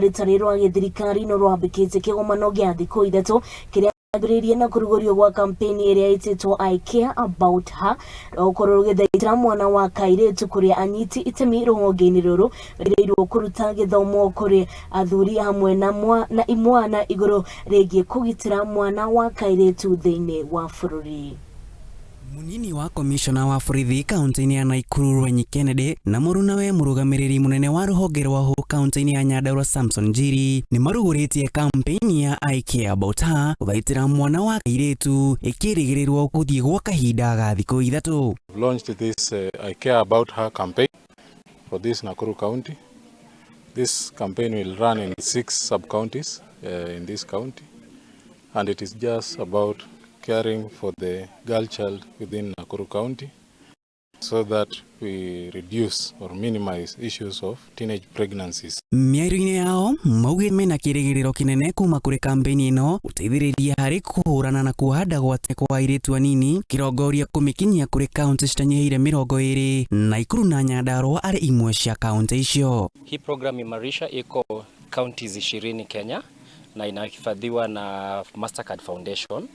rutari rwa githirikari nirwambikite kigomano gya thiku ititwo kiria merengereirwo na kurugurio gwa kampeni iria ititwo I care about her okoro Guthaitira mwana wa kairetu kuria ayiti itemi ruhongeini ruru merengereirwo kuruta githomo kuri athuri hamwe na imwana iguru rigie kugitira mwana wa kairetu thiini wa bururi. Munini wa komishona wa borithi kaunti-ini ya Nakuru Kennedy na murunawe murugamiriri munene wa ruhonge rwa kaunti-ini ya Nyandarua Samson Njiri ni maruguritie kampeni ya I care about her guthaitira mwana wa kairetu ikirigirirwo kuthie gwa kahinda ga thiku ithatu. We've launched this I care about her campaign for this Nakuru county. This campaign will run in 6 sub-counties in this county, and it is just about caring for the girl child within Nakuru County so that we reduce or minimize issues of teenage pregnancies. Miario-ini yao mauge mena kirigiriro kinene kuma kuri kampeni ino uteithiriria hari kuhurana na kuhanda gwate kwa airetu anini kirongoria kumikinyia kuri kaunti citanyihiire 20 na Ikuru na Nyandarua ari imwe cia kaunti icio. Hii program imarisha iko counties 20 Kenya na inahifadhiwa na Mastercard Foundation.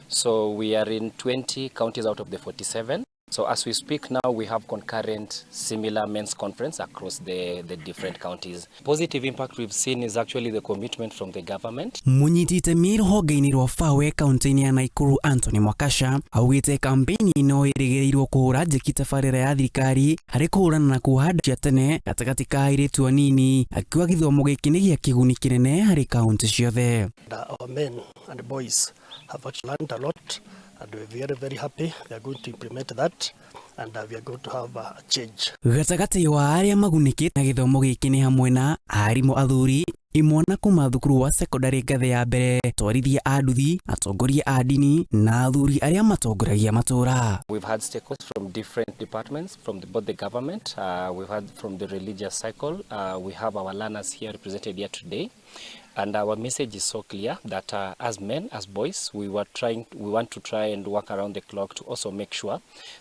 So we are in 20 counties out of the 47. So as we speak now, we have concurrent similar men's conference across the different counties. Positive impact we've seen is actually the commitment from the government. Munyiti itemi ruhongeini rwa fawe kaunti-ini ya Nakuru Anthony Mwakasha augite kampeni ino irigirirwo kuhura njeki tabarira ya thirikari hari kuhurana na kuhanda cia tene gatagati ka airetu anini akiuga githomo giki ni gia kiguni kinene hari kaunti ciothe. Our men and boys have actually learned a lot, and we're very happy they are going to implement that, and we are going to have a change. Gatagati wa aria magunikite na githomo giki ni hamwe na arimũ athuri, imwana kuma thukuru wa secondary ngathĩ ya mbere, twarithia a nduthi, atongoria a dini na athuri aria matongoragia matura. We've had stakeholders from different departments, from both the government, we've had from the religious cycle, we have our learners here represented here today. And our message is so clear that as men, as boys, we want to try and work around the clock to also make sure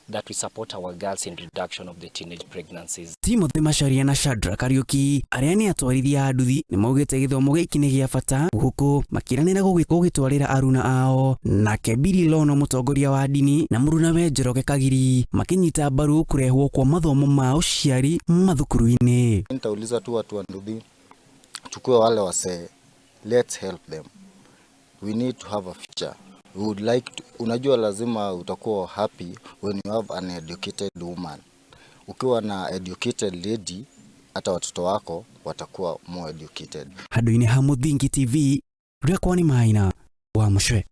that we support our girls in reduction of the teenage pregnancies. Timothy Macharia na Shadrack Kariuki aria ni atwarithia a nduthi ni maugite githomo giki ni gia bata guku makiranira gugitwarira aruna ao na Kebiri Lono mutongoria wa dini na murunawe Njoroge Kagiri makinyita mbaru kurehwo kwa mathomo ma uciari mathukuru-ini. Nitauliza tu watu wa nduthi chukue wale wase, let's help them. We need to have a future. We would like to, unajua lazima utakuwa happy when you have an educated woman. Ukiwa na educated lady, hata watoto wako watakuwa more educated. Handu-ini ha Muthingi TV, ruria kwani maina wa mucwe.